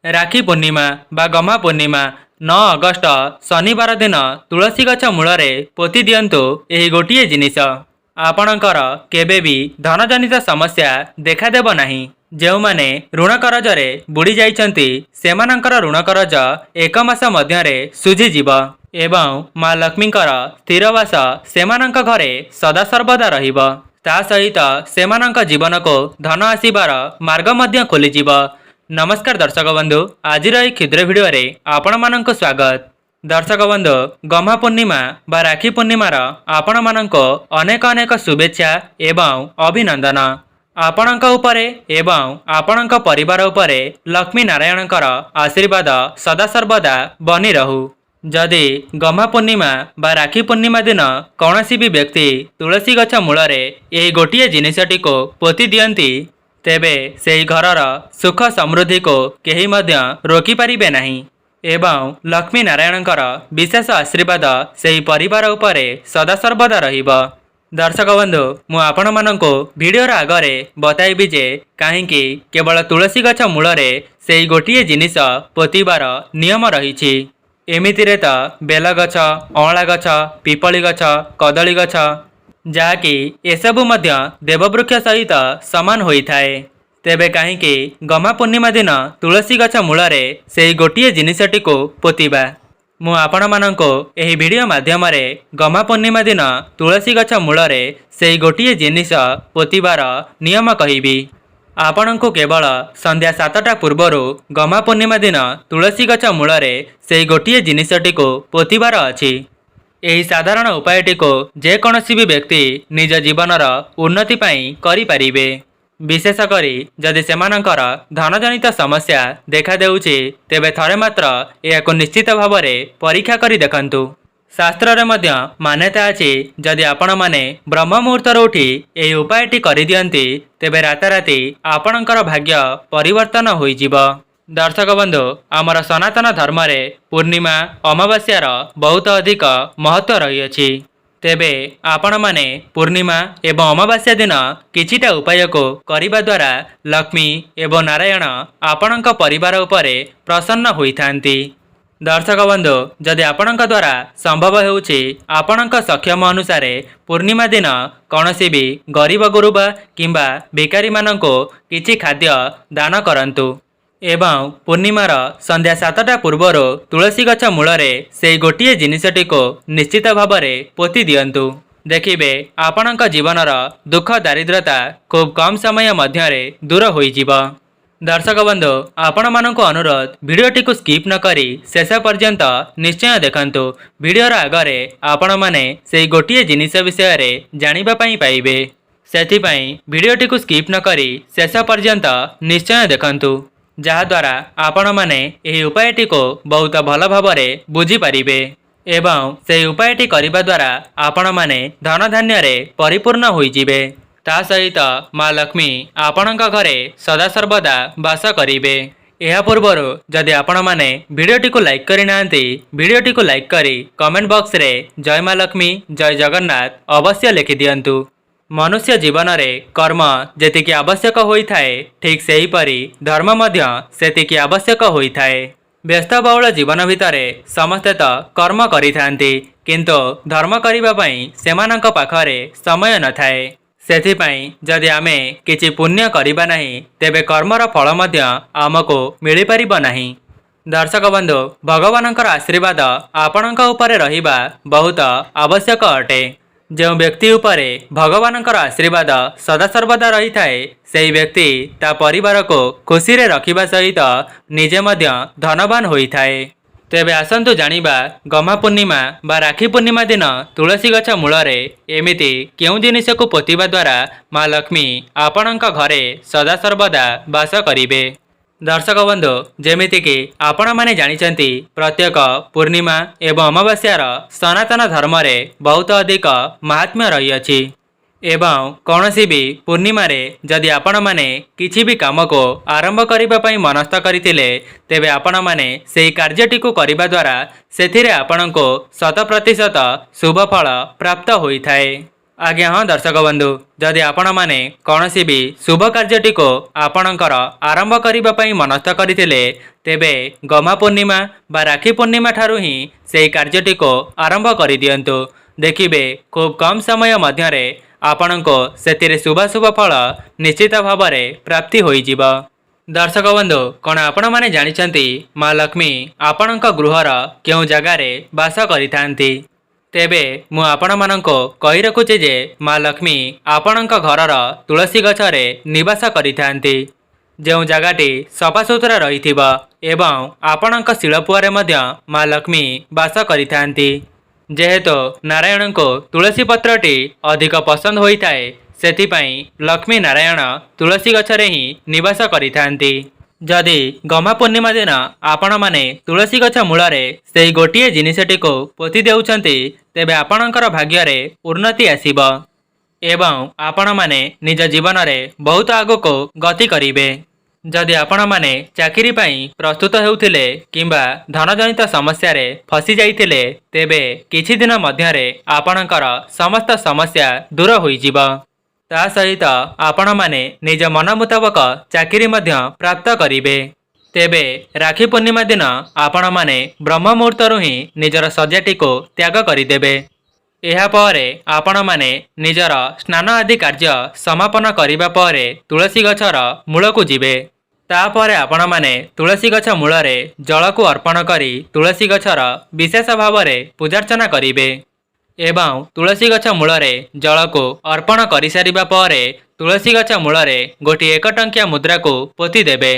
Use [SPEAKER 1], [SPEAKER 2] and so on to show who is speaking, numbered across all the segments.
[SPEAKER 1] राखी पूर्णिमा बा गम्हा पूर्णिमा 9 अगस्ट शनिवार दिन तुलसी गछ मूलरे पोति दियंतु एही गोटिए जिनिस आपणकर केबे भी धनजनित समस्या देखादेव नाही। जेउमाने ऋण करजरे बुड़ी जाइछन्ति सेमानंकर ऋण करज 1 मास मध्यरे सुझिजिव एवं माँ लक्ष्मींकर स्थिरवास सेमानंक घरे सदासर्वदा रहिब। ता सहित सेमानंक जीवन को धन आसीबार मार्ग मध्य खोलिजिव। नमस्कार दर्शक बंधु, आज क्षुद्र भिडियो रे आपण मानक स्वागत। दर्शक बंधु, गम्हा पूर्णिमा बा राखी पूर्णिमार आपण मानक अनेक अनेक शुभेच्छा एवं अभिनंदन। आपणक उपरे एवं आपणक परिवार उपरे लक्ष्मी नारायणकर आशीर्वाद सदासर्वदा बनी रहू। जदि गम्हा पूर्णिमा बा राखी पूर्णिमा दिन कौनसी भी व्यक्ति तुलसी गछ मूलरे एही गोटिए जिनिसटी को पोति दियंती तेबे सेही घरर सुख समृद्धि को केही मध्य रोकी पारिबे नाही एवं लक्ष्मी नारायणकर विशेष आशीर्वाद सेही परिवार उपरे सदासर्वदा रहिब। दर्शक बंधु, मु आपण मानंको भिडियोर आगरे बताइबि जे काहेकि केवल तुलसी गछ मूलरे सेही गोटिए जिनिस पोतिबार नियम रहिछि। एमितिरे त बेल गछ, अँला गछ, पिपली गछ, कदली गछ जाकि एसबु मध्य देववृक्ष सहित समान होइथाए। तेबे काहेकि गम्हा पूर्णिमा दिन तुलसी गछ मूलरे सेही गोटिए जिनिसटी को पोतिबा। मु आपण मानंको एही वीडियो माध्यम रे गम्हा पूर्णिमा दिन तुलसी गछ मूलरे सेही गोटिए जिनिस पोतिबार नियम कहिबी। आपणको केवल संध्या 7टा पूर्वरु गम्हा पूर्णिमा दिन तुलसी गछ मूलरे सेही गोटिए जिनिसटी को पोतिबार अछि। एही साधारण उपायटी को जेकोसी भी व्यक्ति निज जीवनर उन्नति पाई करि पारिबे। विशेष करी जदि सेमानंकर धनजनित समस्या देखा देउछि तेबे थरे मात्र एहाको निश्चित भावरे परीक्षा करि देखंतु। शास्त्र रे मध्य मान्यता अछि जदि आपण माने ब्रह्म मुहूर्त उठी एही उपायटी करि दियंती तेबे राताराति आपणकर भाग्य परिवर्तन होइजिब। दर्शक बंधु, आमर सनातन धर्म रे पूर्णिमा अमावास्यार बहुत अधिक महत्व रही। तेबे आपण माने पूर्णिमा एवं अमावास्या दिन किछिटा उपाय को करिबा द्वारा लक्ष्मी एवं नारायण आपणक परिवार उपरे प्रसन्न होइथांती। दर्शक बंधु, जदि आपणक द्वारा संभव हेउछि आपणक सक्षम अनुसार पूर्णिमा दिन कौनसी भी गरीब गुरुबा किंबा भिकारी माननको किछि खाद्य दान करंतु एवं पूर्णिमार संध्या 7टा पूर्वरु तुलसी गछ मूलरे सेही गोटिए जिनिसटी को निश्चित भावरे पोति दियंतु। देखिबे आपणक जीवनर दुख दारिद्रता खूब कम समय मध्यरे दूर होइजिब। दर्शक बंधु, आपण माननको अनुरोध भिडियोटी को स्किप न करी शेष पर्यंत निश्चय देखंतु। भिडियोर आगरे आपण माने सेही गोटिए जिनिस विषय रे जानिबा पई पाइबे। सेथिपई भिडियोटी को स्किप न करी शेष पर्यंत निश्चय देखंतु, जहाद्वारा आपण माने एही उपायटी को बहुत भल भावरे बुझी पारिबे एवं सेही उपायटी करिबा द्वारा आपण माने धन धान्य रे परिपूर्ण होइजिबे। ता सहित माँ लक्ष्मी आपणक घरे सदासर्वदा वास करिबे। एहा पूर्वरु जदि आपण माने भिडियोटी को लाइक करि नांती, भिडियोटी को लाइक करी कमेंट बॉक्स रे जय माँ लक्ष्मी जय जगन्नाथ अवश्य लिखि दियंतु। मनुष्य जीवन रे कर्म जेतिकी आवश्यक होइथाए ठीक सेही परी धर्म मध्य सेतिकी आवश्यक होइथाए। व्यस्तबहुल जीवन भितरे समस्ते तो कर्म करिथांती किंतु धर्म करिबा पई सेमानंक पाखरे समय न थाए। सेथिपई जदि आमे किछि पुण्य करिबा नाही तेबे कर्मर फल मध्य आमको मिलि परिबो नाही। दर्शक बंधु, भगवानंकर आशीर्वाद आपणक उपरे रहिबा बहुत आवश्यक अटे। जो व्यक्ति उपरे भगवानंकर आशीर्वाद सदासर्वदा रही थाए सेही व्यक्ति ता परिवार को खुशी रे रखिबा सहित निजे मध्य धनवान होई थाए। तेबे आसंतु जानिबा गम्हा पूर्णिमा बा राखी पूर्णिमा दिन तुलसी गछ मूलरे एमिति केउ जिनिस को पोतिबा द्वारा माँ लक्ष्मी आपणक घरे सदासर्वदा वास करिबे। दर्शक बंधु, जेमिति कि आपण माने जानिचंती प्रत्येक पूर्णिमा एवं अमावास्यार सनातन धर्म रे बहुत अधिक महात्म्य रही अछि एवं कौनसी भी पूर्णिमा रे जदि आपण माने किछि भी काम को आरंभ करिबा पई मनस्थ करितिले तेबे आपण माने सेही कार्यटी को करिबा द्वारा सेथिरे आपणको 100% शुभ फल प्राप्त होइथाए। आज्ञा हाँ दर्शक बंधु जदि आपण माने कौनसी भी शुभ कार्यटी को आपणकर आरंभ करने पई मनस्थ करथिले तेबे गमा पूर्णिमा बा राखी पूर्णिमा ठारू ही सेही कार्यटी को आरंभ कर दियंतु। देखिबे खूब कम समय मध्यरे आपणको सेतिरे शुभ शुभ फल निश्चित भावरे प्राप्ति होई जिवो। दर्शक बंधु कौन आपण माने जानिछंती माँ लक्ष्मी आपणक गृहर केउ जगारे वास करिथांती? तेबे मु आपण माननको कहि रखुचे जे माँ लक्ष्मी आपणक घरर तुलसी गछरे निवास करिथांती। जो जगाटी सफासुतरा रहिथिबा एवं आपणक शिलपुआरे मध्य माँ लक्ष्मी वास करिथांती। जेहेतु नारायण को तुलसी पत्रटी अधिक पसंद होइथाए सेथिपाई लक्ष्मी नारायण तुलसी गछरे ही निवास करिथांती। जदि गमा पूर्णिमा दिन आपण माने तुलसी गछ मूलरे सेही गोटिए जिनिसटी को पोति देउछंती तेबे आपणकर भाग्यरे उन्नति आसीबो एवं आपण माने निज जीवन रे बहुत आगको गति करिवे। जदि आपण माने चाकरी पाई प्रस्तुत हेउथिले किंबा धनजनित समस्या रे फसी जाइथिले तेबे किछि दिन मध्यरे आपणकर समस्त समस्या दूर होई जिवो। ता सहित आपण माने निज मन मुताबक चाकरी मध्य प्राप्त करिवे। तेबे राखी पूर्णिमा दिन आपण माने ब्रह्म मुहूर्तरु ही निजर सज्जाटी को त्याग करिदेबे। एहा परे आपण माने निजर स्नान आदि कार्य समापन करिबा परे तुलसी गछर मूलकु जिवे। तापरे आपण माने तुलसी गछ मूलरे जल को अर्पण करी तुलसी गछर विशेष भावरे पूजार्चना करिवे एवं तुलसी गछ मूलरे जल को अर्पण करि सारिबा परे तुलसी गछ मूलरे गोटी 1 टंकिया मुद्रा को पोति देबे।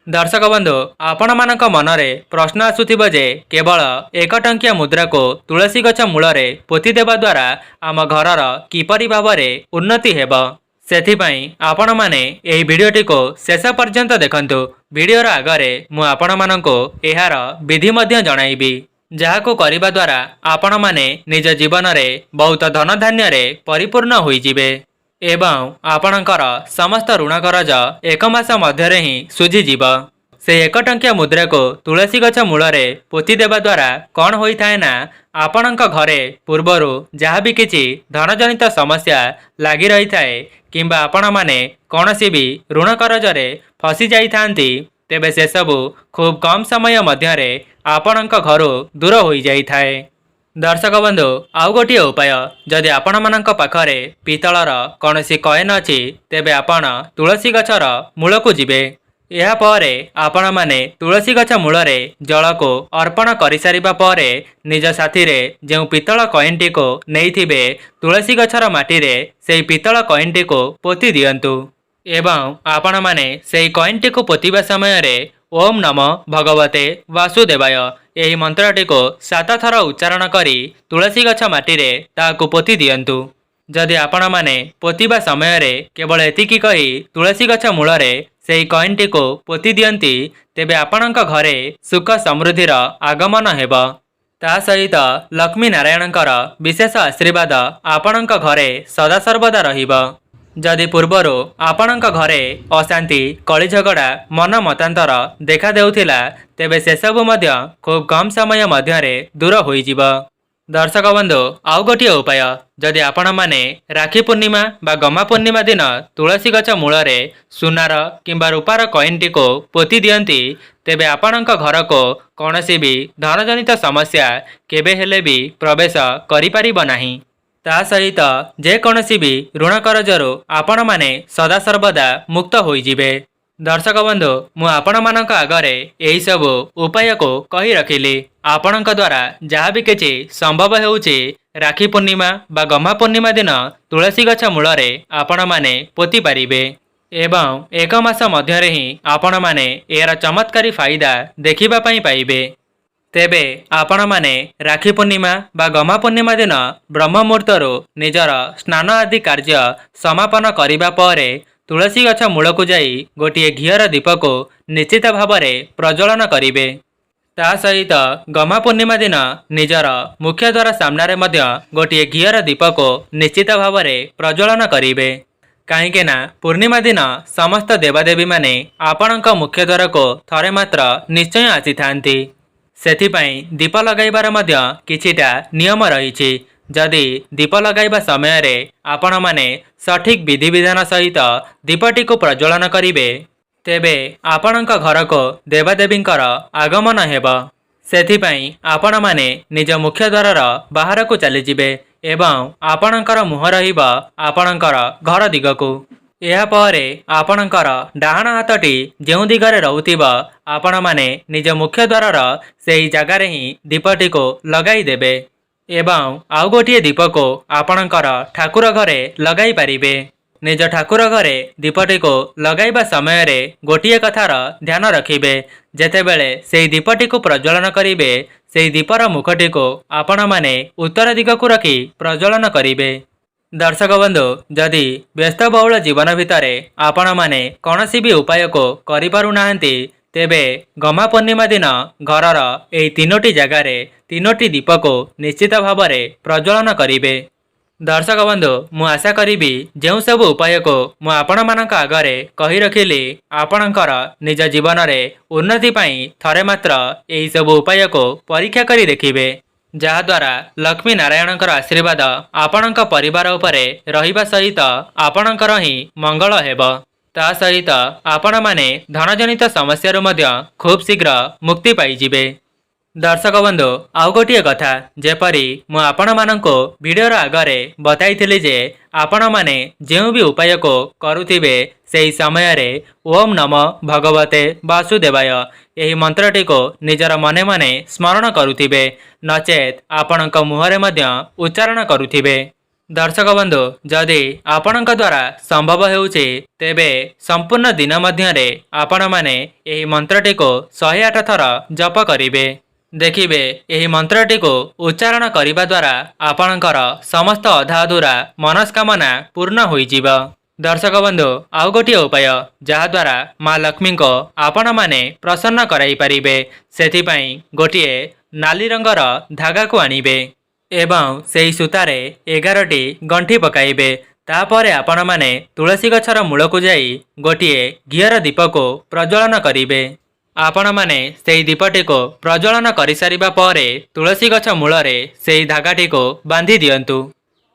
[SPEAKER 1] दर्शक बंधु आपण मानक मनरे प्रश्न आसुथिबो जे केवल 1 टंकिया मुद्रा को तुलसी गछ मूलरे पोति देबा द्वारा आम घरर किपरि भावरे उन्नति हेबो। सेथिपाई आपण माने एही भिडियोटी को शेष पर्यंत देखंतु। भिडियोर आगरे मु आपण माननको एहार विधि मध्य जणाइबी जाहाको करिबा द्वारा आपण माने निज जीवन रे बहुत धन धान्य रे परिपूर्ण होई जिवे एवं आपणकर समस्त ऋण करज 1 मास मध्यरे ही सुझी जीव। से 1 टंकिया मुद्रा को तुलसी गछ मूलरे पोति देबा द्वारा कौन होई थाए ना आपणक घरे पूर्वरु जहाँ भी किछि धनजनित समस्या लागी रही थाए किंबा आपण माने कौनसी भी ऋण करजरे फसी जाई थांती तेबे से सबु खूब कम समय मध्यरे आपणक घरु दूर होई जाई थाए। दर्शक बंधु आउ गोटिए उपाय जदि आपण मानक पाखरे पितलर कौनसी कॉइन अछि तेबे आपण तुलसी गछर मूलकु जिवे। एहा परे आपण माने तुलसी गछ मूलरे जल को अर्पण करि सारिबा परे निज साथी रे जेउ पितल कॉइनटी को नेइथिबे तुलसी गछर माटी रे सेही पितल कॉइनटी को पोति दियंतु एवं आपण माने सेही कॉइनटी को पोतिबा समय रे ओम नमो भगवते वासुदेवाय एही मंत्रटी को 7 थर उच्चारण करी तुलसी गछ माटी रे ताकु पोति दियंतु। जदि आपण माने पोतिबा समय रे केवल एतिकी कही तुलसी गछ मूलरे सेही कॉइनटी को पोति दियंती तेबे आपणक घरे सुख समृद्धिर आगमन हेबो। ता सहित लक्ष्मी नारायणकर विशेष आशीर्वाद आपणक घरे सदा सर्वदा रहिबो। जदि पूर्वरु आपणक घरे अशांति कଳି झगड़ा मन मतांतर देखा देउथिला तेबे से सब मध्य खूब कम समय मध्यरे दूर होई जिवो। दर्शक बंधु आउ गोटिए उपाय जदि आपण माने राखी पूर्णिमा बा गमा पूर्णिमा दिन तुलसी गछ मूलरे सुनार किंबा रूपार कॉइनटी को पोति दियंती तेबे आपणक घर को कौनसी भी धनजनित समस्या केबे हेले भी प्रवेश करि परिबो नाही। ता सहित जे कौनसी भी ऋण करजरु आपण माने सदा सर्वदा मुक्त होई जिवे। दर्शक बंधु मु आपण मानक आगरे एही सब उपाय को कहि रखिली। आपणक द्वारा जहाँ भी किछि संभव हेउछि राखी पूर्णिमा बा गमा पूर्णिमा दिन तुलसी गछ मूलरे आपण माने पोति पारिबे एवं 1 मास मध्यरे ही आपण माने एरा चमत्कारी फायदा देखिबा पई पाइबे। तेबे आपण माने राखी पूर्णिमा बा गमा पूर्णिमा दिन ब्रह्म मुहूर्तरु निजर स्नान आदि कार्य समापन करिबा परे तुलसी गछ मूलकु जाई गोटिए घियर दीप को निश्चित भावरे प्रज्वलन करिवे। ता सहित गमा पूर्णिमा दिन निजर मुख्य द्वार सामने मध्य गोटिए घियर दीप को निश्चित भावरे प्रज्वलन करिवे। काहेकि ना पूर्णिमा दिन समस्त देवादेवी माने आपणक मुख्य द्वार को थरे मात्र निश्चय आसी थांती। सेथिपाई दीप लगाइबार मध्य किछिटा नियम रहिछि जदि दीप लगाइबा समय आपण माने सठिक विधिविधान सहित दीपटी को प्रज्वलन करिवे तेबे आपणक घर को देवादेवींकर आगमन हेब। सेथिपाई आपण माने निज मुख्य द्वार बाहर को चली जिवे एवं आपणकर मुह रहिब आपणकर घर दिगकू। या परे आपणकर डाहाण हाथटी जो दिगरे रहुथिबा आपण माने निज मुख्य द्वार सेही जगार ही दीपटी को लगाई देबे एवं आउ गोटिए दीप को आपणकर ठाकुर घरे लगाई पारिबे। निज ठाकुर घरे दीपटी को लगाइबा समय रे गोटिए कथार ध्यान रखिबे जेतेबेले सेही दीपटी को प्रज्वलन करिवे सेही दीपर मुखटी को आपण माने उत्तर दिग को रखी प्रज्वलन करिवे। दर्शक बंधु जदि व्यस्तबहुल जीवन भितर आपण माने कौनसी भी उपाय को करि पारु नाहंती तेबे गमा पूर्णिमा दिन घरर एही तीनोटी जगार तीनोटी दीप को निश्चित भाव में प्रज्वलन करिवे। दर्शक बंधु मु आशा करी जो सब उपाय को मु आपण मानक आगरे कही रखिली आपणकर निज जीवन में उन्नति पाई थरे मात्र यही सब उपाय को परीक्षा करी देखिबे जहाद्वारा लक्ष्मी नारायणकर आशीर्वाद आपणक परिवार उपरे रहिबा सहित आपणकर ही मंगल हेब। ता सहित आपण माने धनजनित समस्या मध्य खूब शीघ्र मुक्ति पाइजिबे। दर्शक बंधु आउ गोटे कथा जेपरी मु आपण मानको वीडियोर आगरे बताइथिली जे आपण माने जेउ भी उपाय को करुथिबे सेही समय रे ओम नमो भगवते वासुदेवाय एही मंत्रटी को निजर मने मने स्मरण करुथिबे नचेत आपणक मुहरे मध्य उच्चारण करुथिबे। दर्शक बंधु जदि आपणक द्वारा संभव हेउछि तेबे संपूर्ण दिन मध्यरे आपण माने एही मंत्रटी को 108 थर जप करिवे। देखिबे एही मंत्रटी को उच्चारण करिबा द्वारा आपणकर समस्त अधा अधूरा मनस्कामना पूर्ण होइजिब। दर्शक बंधु आउ गोटे उपाय जहाद्वारा माँ लक्ष्मी को आपण माने प्रसन्न कराई पारिबे सेथिपाई गोटिए नाली रंगर धागा को आनिबे एवं सेही सूतारे 11टी गंठी पकाइबे। तापरे आपण माने तुलसी गछर मूल को जाई गोटिए घियर दीप को प्रज्वलन करिबे। आपण माने सेही दीपटी को प्रज्वलन करि सारिबा परे तुलसी गछ मूलरे सेही धागाटी को बांधी दियंतु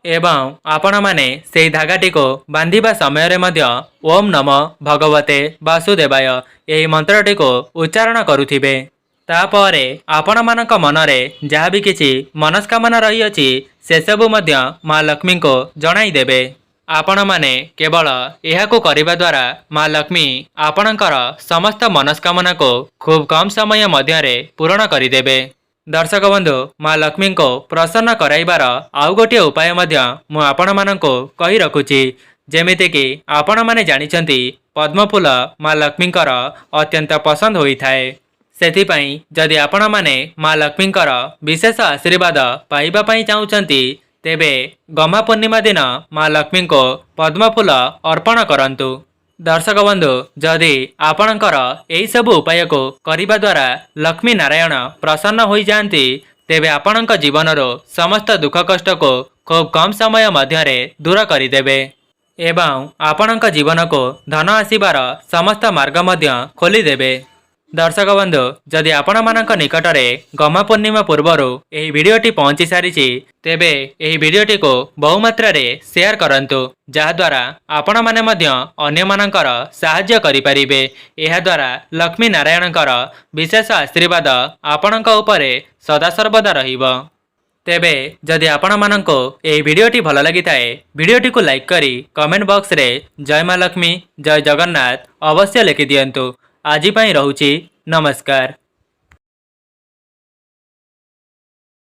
[SPEAKER 1] एवं आपण माने सेही धागाटी को बांधिबा समय रे मध्य ओम नमो भगवते वासुदेवाय एही मंत्रटी को उच्चारण करुथिबे। तापरे आपण मानक मनरे जहाँ भी किछि मनस्कामना रही अछि से सबु मध्य माँ लक्ष्मी को जणाई देबे। आपण माने केवल एहाको करिबा द्वारा माँ लक्ष्मी आपणकर समस्त मनस्कामना को खूब कम समय मध्यरे पूर्ण करिदेबे। दर्शक बंधु माँ लक्ष्मी को प्रसन्न कराइबार आउ गोटे उपाय मध्य मु आपण मानको कहि रखुछि जेमिति कि आपण माने जानिछंती पद्म फूल माँ लक्ष्मीकर अत्यंत पसंद होइथाए। सेथिपाई जदि आपण माने माँ लक्ष्मीकर विशेष आशीर्वाद पाइबा पई चाहुचंती तेबे गमा पूर्णिमा दिन माँ लक्ष्मी को पद्म फूल अर्पण करंतु। दर्शक बंधु जदि आपणकर एही सब उपाय को करिबा द्वारा लक्ष्मी नारायण प्रसन्न होई जांती तेबे आपणक जीवनरो समस्त दुख कष्ट को खूब कम समय मध्यरे दूर करिदेबे एवं आपणक जीवन को धन आसीबार समस्त मार्ग मध्य खोली देबे। दर्शक बंधु जदि आपण मानक निकटरे गमा पूर्णिमा पूर्वरु एही वीडियोटी पहुंची सारिछि तेबे एही वीडियोटी को बहुमात्रा रे शेयर करंतु जहाद्वारा आपण माने मध्य अन्य मानकर साहाय्य करि परिबे। एहा द्वारा लक्ष्मी नारायणकर विशेष आशीर्वाद आपणक उपरे सदा सर्वदा रहिबो। तेबे जदि आपण मानको एही वीडियोटी भल लागि थाए वीडियोटी को लाइक करी कमेंट बॉक्स रे जय माँ लक्ष्मी जय जगन्नाथ अवश्य लिखि दियंतु। आज पई रहुछि नमस्कार।